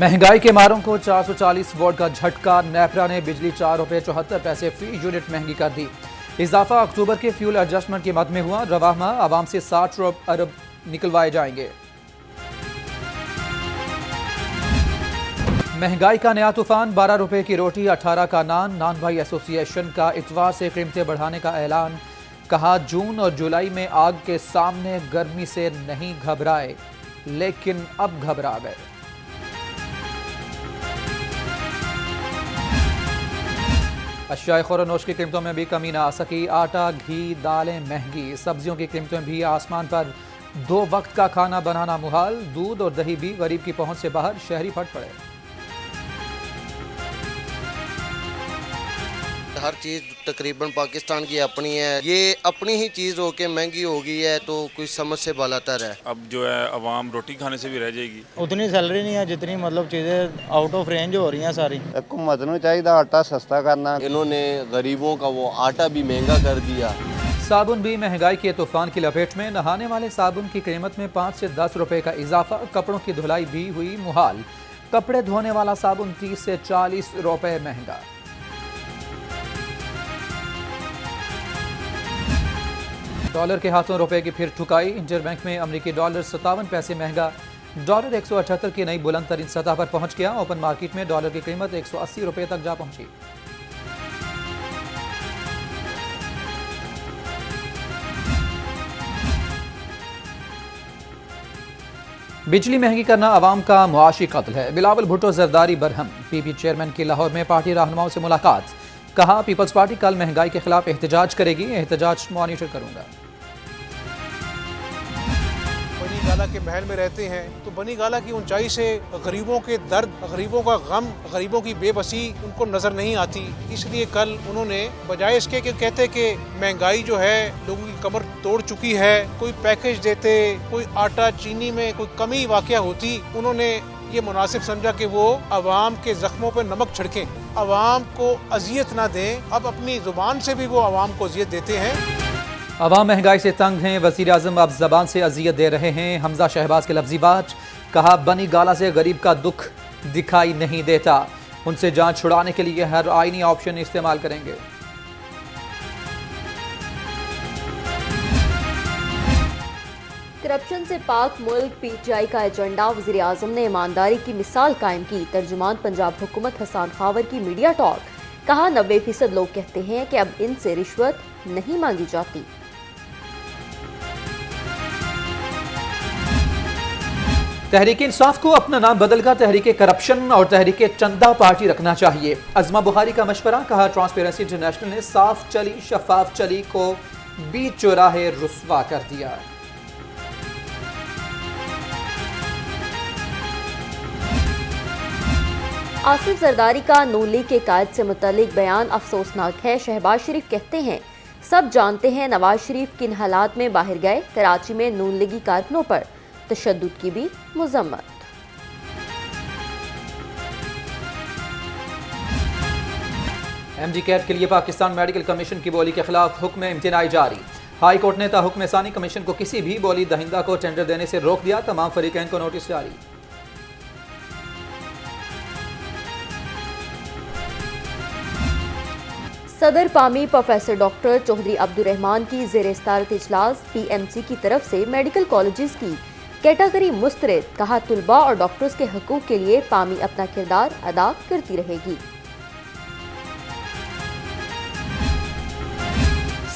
महंगाई के मारों को 440 वोट का झटका। नेपरा ने बिजली ₹4.74 फी यूनिट महंगी कर दी। इजाफा अक्टूबर के फ्यूल एडजस्टमेंट की मद में हुआ। रवाह माह आवाम से 60 अरब निकलवाए जाएंगे। महंगाई का नया तूफान। ₹12 की रोटी, 18 का नान। नान भाई एसोसिएशन का इतवार से कीमतें बढ़ाने का ऐलान। कहा जून और जुलाई में आग के सामने गर्मी से नहीं घबराए, लेकिन अब घबरा गए। अशियाए खुरानोश की कीमतों में भी कमी ना आ सकी। आटा, घी, दालें महंगी। सब्जियों की कीमतें भी आसमान पर। 2 वक्त का खाना बनाना मुहाल। दूध और दही भी गरीब की पहुंच से बाहर। शहरी फट पड़े। हर चीज़ तकरीबन पाकिस्तान की अपनी है, ये अपनी ही चीज़ होके महंगी हो गई है तो कुछ समझ से बालातर है। अब जो है अवाम रोटी खाने से भी रह जाएगी। उतनी सैलरी नहीं है जितनी चीज़ें आउट ऑफ रेंज हो रही हैं सारी। हुकूमत नूं चाहिए आटा सस्ता करना। इन्होंने गरीबों का वो आटा भी महंगा कर दिया। साबुन भी महंगाई के तूफान की लपेट में। नहाने वाले साबुन की कीमत में 5 से 10 रुपए का इजाफा। कपड़ों की धुलाई भी हुई मुहाल। कपड़े धोने वाला साबुन 30 से 40 रुपए महंगा। डॉलर के हाथों रुपए की फिर ठुकाई। इंटरबैंक में अमेरिकी डॉलर 57 पैसे महंगा। डॉलर 178 की नई बुलंद तरीन सतह पर पहुंच गया। ओपन मार्केट में डॉलर की कीमत 180 रुपए तक जा पहुंची। बिजली महंगी करना अवाम का मुआशी कत्ल है। बिलावल भुट्टो जरदारी बरहम। पीपी चेयरमैन की लाहौर में पार्टी रहनुमाओं से मुलाकात। कहा पीपल्स पार्टी कल महंगाई के खिलाफ एहतजाज करेगी। एहतजाज मॉनिटर करूंगा। बनी गाला के महल में रहते हैं तो बनी गाला की ऊंचाई से गरीबों के दर्द, गरीबों का गम, गरीबों की बेबसी उनको नजर नहीं आती। इसलिए कल उन्होंने बजाय इसके कि कहते कि महंगाई जो है लोगों की कमर तोड़ चुकी है, कोई पैकेज देते, कोई आटा चीनी में कोई कमी वाकया होती, उन्होंने ये मुनासिब समझा कि वो अवाम के जख्मों पर नमक छिड़कें, अवाम को अजियत ना दें। अब अपनी जुबान से भी वो अवाम को अजियत देते हैं। अवाम महंगाई से तंग हैं। वज़ीर आज़म अब ज़बान से अजियत दे रहे हैं। हमजा शहबाज के लफ्ज़ी बात। कहा बनी गाला से गरीब का दुख दिखाई नहीं देता। उनसे जान छुड़ाने के लिए हर आईनी ऑप्शन इस्तेमाल करेंगे। करप्शन से पाक मुल्क पीटीआई का एजेंडा। वज़ीर आज़म ने ईमानदारी की मिसाल कायम की। तर्जुमान पंजाब हुकूमत हसन खावर की मीडिया टॉक। कहा 90% लोग कहते हैं कि अब इनसे रिश्वत नहीं मांगी जाती। तहरीक इंसाफ को अपना नाम बदलकर तहरीक करप्शन और तहरीक चंदा पार्टी रखना चाहिए। अज़मा बुखारी का मशवरा। कहा ट्रांसपेरेंसी इंटरनेशनल ने साफ चली शफाफ चली को बीच चौराहे रुस्वा कर दिया। आसिफ जरदारी का नून लीग के कायद से मुतल्लिक बयान अफसोसनाक है। शहबाज शरीफ कहते हैं सब जानते हैं नवाज शरीफ किन हालात में बाहर गए। कराची में नून लीगी कारकुनों पर तशद्दुद की भी मुज़म्मत। MG कैट के लिए पाकिस्तान मेडिकल कमीशन की बोली के खिलाफ हुक्म इम्तिनाई जारी। हाई कोर्ट ने ताहुक्म सानी कमीशन को किसी भी बोली दहिंदा को टेंडर देने से रोक दिया। तमाम फरीकैन को नोटिस जारी। सदर पामी प्रोफेसर डॉक्टर चौधरी अब्दुल रहमान की ज़ेर-ए-सदारत इजलास। PMC की तरफ से मेडिकल कॉलेजेस की कैटेगरी मुस्तरद। कहा तुलबा और डॉक्टर्स के हकूक़ के लिए पामी अपना किरदार अदा करती रहेगी।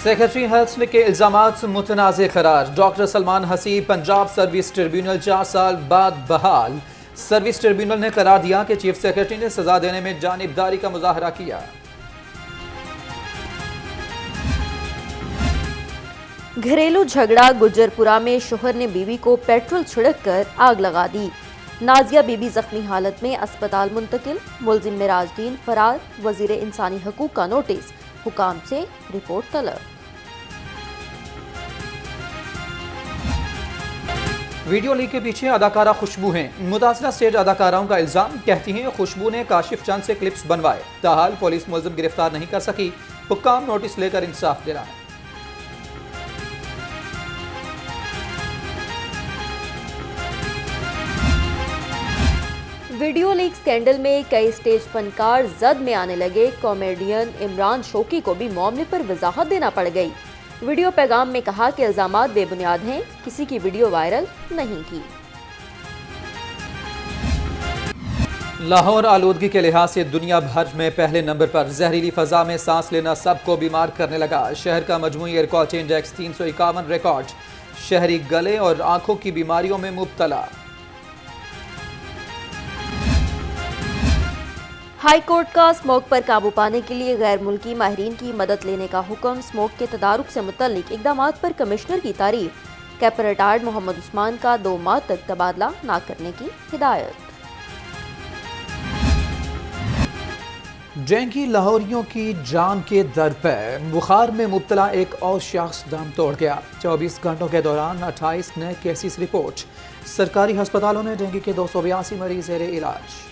सेक्रेटरी हेल्थ के इल्जामात मुतनाज़ करार। Doctor Salman Haseeb Punjab service tribunal 4 साल बाद बहाल। सर्विस ट्रिब्यूनल ने करार दिया कि चीफ सेक्रेटरी ने सजा देने में जानिबदारी का मुजाहरा किया। घरेलू झगड़ा। गुज्जरपुरा में शोहर ने बीवी को पेट्रोल छिड़क कर आग लगा दी। नाजिया बीबी जख्मी हालत में अस्पताल मुंतकिल। मुलजिम मिराजुद्दीन फरार। वजीर इंसानी हकूक का नोटिस। हुकाम से रिपोर्ट तलब। वीडियो लीक के पीछे अदाकारा खुशबू हैं। मुतासरा स्टेज अदाकाराओं का इल्जाम। कहती हैं खुशबू ने काशिफ चंद से क्लिप्स बनवाए। ताहाल पुलिस मुलजिम गिरफ्तार नहीं कर सकी। हुक्काम नोटिस लेकर इंसाफ दे रहा है। वीडियो लीक स्कैंडल में कई स्टेज फनकार जद में आने लगे। कॉमेडियन इमरान शौकी को भी मामले पर वजाहत देना पड़ गई। वीडियो पैगाम में कहा कि इल्जामात बेबुनियाद हैं, किसी की वीडियो वायरल नहीं की। लाहौर आलूदगी के लिहाज से दुनिया भर में पहले नंबर पर। जहरीली फजा में सांस लेना सबको बीमार करने लगा। शहर का मजमूई एयर क्वालिटी इंडेक्स 351 रिकॉर्ड। शहरी गले और आंखों की बीमारियों में मुब्तला। हाई कोर्ट का स्मोक पर काबू पाने के लिए गैर मुल्की माहिरीन की मदद लेने का हुक्म। स्मोक के तदारुक से मुतल्लिक इक़दामात पर कमिश्नर की तारीफ। कैप रिटायर्ड मोहम्मद उस्मान का 2 माह तक तबादला न करने की हिदायत। डेंगू लाहौरियों की जान के दर पर। बुखार में मुब्तला एक और शख्स दम तोड़ गया। 24 घंटों के दौरान 28 नए केसेस रिपोर्ट। सरकारी अस्पतालों में डेंगू के 282 मरीज ज़ेरे इलाज।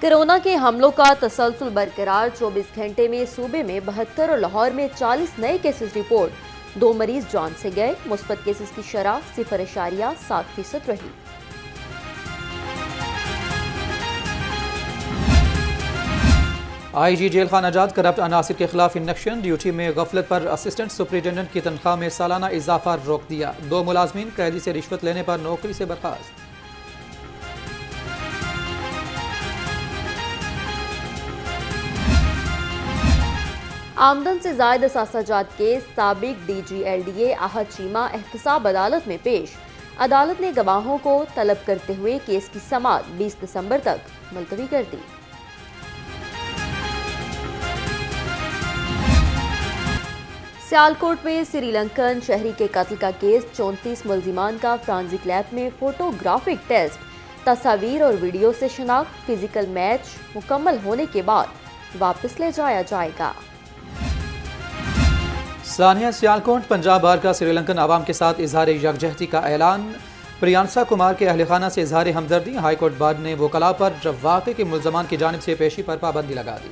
कोरोना के हमलों का तसलसल बरकरार। 24 घंटे में सूबे में 72 और लाहौर में 40 नए केसेस रिपोर्ट। 2 मरीज जान से गए। मुस्बत केसेस की शरह 0.7% रही। आईजी जेल खाना आजाद करप्ट अनासिर के खिलाफ इंडक्शन। ड्यूटी में गफलत पर असिस्टेंट सुपरिटेंडेंट की तनख्वाह में सालाना इजाफा रोक दिया। 2 मुलाजमीन कैदी से रिश्वत लेने पर नौकरी से बर्खास्त। आमदन से जायद असासाजात केस। साबिक DG आहद चीमा एहतसाब अदालत में पेश। अदालत ने गवाहों को तलब करते हुए केस की समाअत 20 दिसंबर तक मुलतवी कर दी। सियालकोट में श्रीलंकन शहरी के कत्ल का केस। 34 मुल्जिमान का फ्रांसिक लैब में फोटोग्राफिक टेस्ट। तस्वीर और वीडियो से शनाख्त। फिजिकल मैच मुकम्मल होने के बाद वापस ले जाया जाएगा। सानिया सियालकोट पंजाब बार का श्रीलंकन आवाम के साथ इजहार यकजहती का ऐलान। प्रियांशा कुमार के अहल खाना से इजहार हमदर्दी। हाईकोर्ट बार ने वकला पर वाक़े के मुल्ज़मान की जानिब से पेशी पर पाबंदी लगा दी।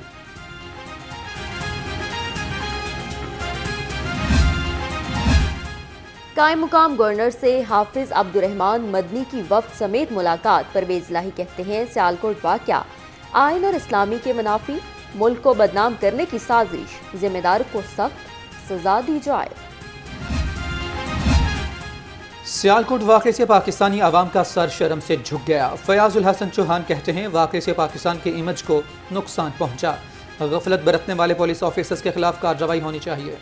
कायम मुकाम गवर्नर से हाफिज अब्दुर्रहमान मदनी की वफ्द समेत मुलाकात। परवेज इलाही कहते हैं सियालकोट वाक़या आइन और इस्लामी के मुनाफी। मुल्क को बदनाम करने की साजिश। जिम्मेदार को सख्त सजा दी जाए। सियालकोट वाक़े से पाकिस्तानी आवाम का सर शर्म से झुक गया। फयाजुल हसन चौहान कहते हैं वाक़े से पाकिस्तान के इमेज को नुकसान पहुंचा। गफलत बरतने वाले पुलिस ऑफिसर्स के खिलाफ कार्रवाई होनी चाहिए।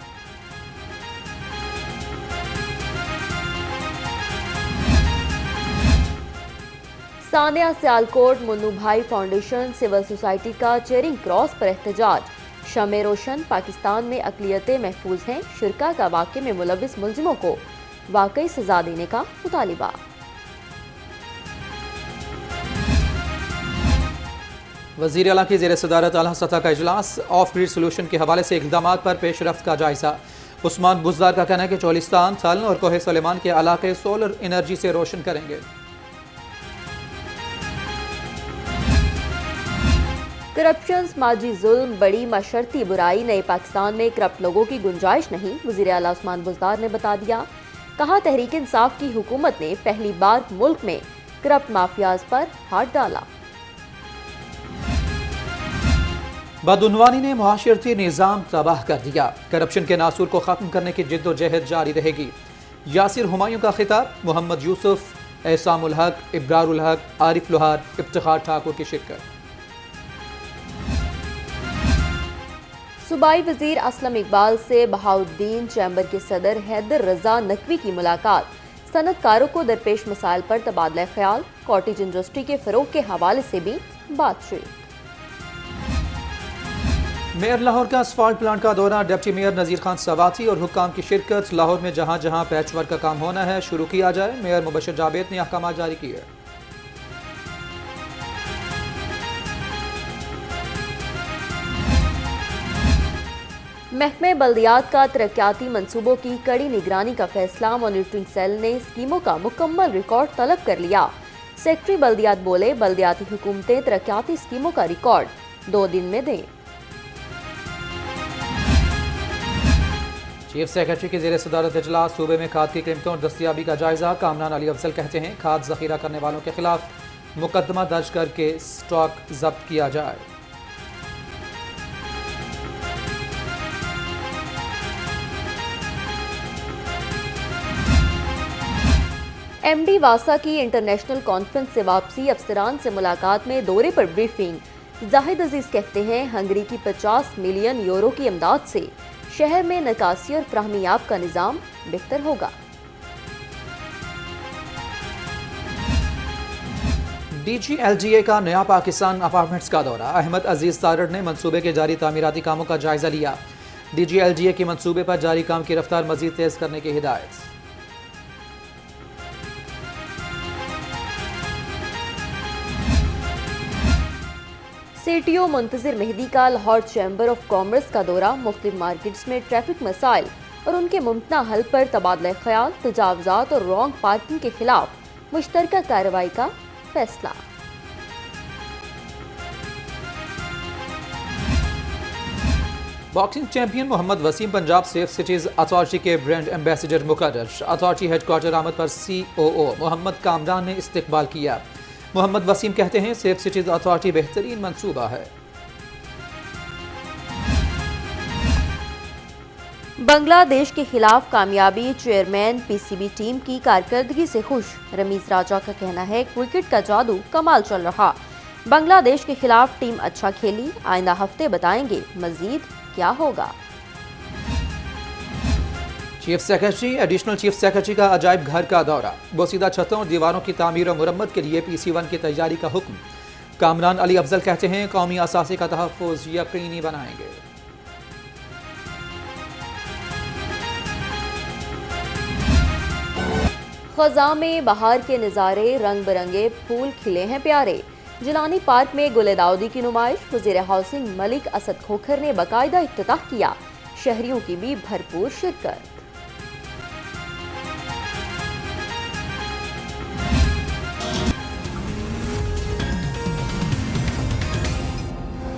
सानिया सियालकोट मुन्नू भाई फाउंडेशन सिविल सोसाइटी का चेरिंग क्रॉस पर एहतजाज। शमे रोशन पाकिस्तान में अक़लियतें महफूज हैं। शिरका का वाक़े में मुलविस मुल्जिमों को वाकई सजा देने का मुतालिबा। वज़ीर आला की ज़ेर सदारत आला सतह का इजलास। ऑफ ग्रिड सोल्यूशन के हवाले से इक़दामात पर पेशरफ्त का जायजा। उस्मान बुज़दार का कहना है कि चोलिस्तान, थल और कोहे सलेमान के इलाके सोलर एनर्जी से रोशन करेंगे। करप्शन, समाजी जुल्म, बड़ी मशरती बुराई। नए पाकिस्तान में करप्ट लोगों की गुंजाइश नहीं। वज़ीर आला उस्मान बुज़दार ने बता दिया। कहा तहरीक इंसाफ की हुकूमत ने पहली बार मुल्क में करप्ट माफियाज पर हाथ डाला। बदउनवानी ने मुआशरती निज़ाम तबाह कर दिया। करप्शन के नासूर को ख़त्म करने की जिद्दोजहद जारी रहेगी। यासिर हुमायूं का खिताब। मोहम्मद यूसुफ, एहसामुल हक, इब्रारुल हक, आरिफ लोहार, इफ्तिखार ठाकुर की शिरकत। सूबाई वजीर असलम इकबाल से बहाउद्दीन चैम्बर के सदर हैदर रजा नकवी की मुलाकात। सनतकारों को दरपेश मसाइल पर तबादला ख्याल। कॉटेज इंडस्ट्री के फरोग के हवाले से भी बातचीत। मेयर लाहौर का असफाल्ट प्लांट का दौरा। डिप्टी मेयर नज़ीर खान सवाती और हुक्काम की शिरकत। लाहौर में जहां जहां पैच वर्क का काम होना है शुरू किया जाए। मेयर मुबशर जावेद ने अहकाम जारी किए। महकमे बल्दियात का तरक्याती मंसूबों की कड़ी निगरानी का फैसला। मॉनिटरिंग सेल ने स्कीमों का मुकम्मल रिकॉर्ड तलब कर लिया। सेक्रेटरी बल्दियात बोले बल्दियाती हुकूमतें तरक्याती स्कीमों का रिकॉर्ड 2 दिन में दें। चीफ सेक्रेटरी के ज़ेर सदारत इजलास सूबे में खाद की कीमतों और दस्तियाबी का जायजा। कामरान अली अफजल कहते हैं खाद जखीरा करने वालों के खिलाफ मुकदमा दर्ज करके स्टॉक जब्त किया जाए। एमडी वासा की इंटरनेशनल कॉन्फ्रेंस से वापसी, अफसरान से मुलाकात में दौरे पर ब्रीफिंग। जाहिद अजीज कहते हैं हंगरी की 50 मिलियन यूरो की इमदाद से शहर में निकासी और फ्राहमियाब का निज़ाम बेहतर होगा। DGLGA का नया पाकिस्तान अपार्टमेंट्स का दौरा। अहमद अजीज तारड़ ने मंसूबे के जारी तामीराती कामों का जायजा लिया। DGLGA के मंसूबे पर जारी काम की रफ्तार मजीद तेज करने की हिदायत। CTO मुंतजिर मेहदी का लाहौर चैम्बर ऑफ कॉमर्स का दौरा। मुख्तलिफ मार्केट्स में ट्रैफिक मसाइल और उनके मुमकिन हल पर तबादला ख्याल, तजावजात और रॉन्ग पार्किंग के खिलाफ मुश्तरका कार्रवाई का फैसला। Boxing champion Mohammad Wasim Punjab safe cities authority के ब्रांड एम्बेसडर मुकर्रर। अथॉरिटी हेडक्वार्टर आमद पर COO मोहम्मद कामरान ने इस्तकबाल किया। मोहम्मद वसीम कहते हैं सेफ सिटीज अथॉरिटी बेहतरीन मंसूबा है। बांग्लादेश के खिलाफ कामयाबी, चेयरमैन PCB टीम की कारकर्दगी से खुश। रमीज राजा का कहना है क्रिकेट का जादू कमाल चल रहा। बांग्लादेश के खिलाफ टीम अच्छा खेली, आइंदा हफ्ते बताएंगे मजीद क्या होगा। Chief secretary additional chief secretary का अजायब घर का दौरा। बोसीदा छतों और दीवारों की तामीर और मुरम्मत के लिए PC1 की तैयारी का हुक्म। कामरान अली अफजल कहते हैं कौमी असासे का तहफ़्फ़ुज़ यकीनी बनाएंगे। खज़ां में बहार के नज़ारे, रंग बिरंगे फूल खिले हैं प्यारे। जिलानी पार्क में गुल दाऊदी की नुमाइश। वज़ीर हाउसिंग मलिक असद खोखर ने बाकायदा इफ्तिताह किया। शहरियों की भी भरपूर शिरकत।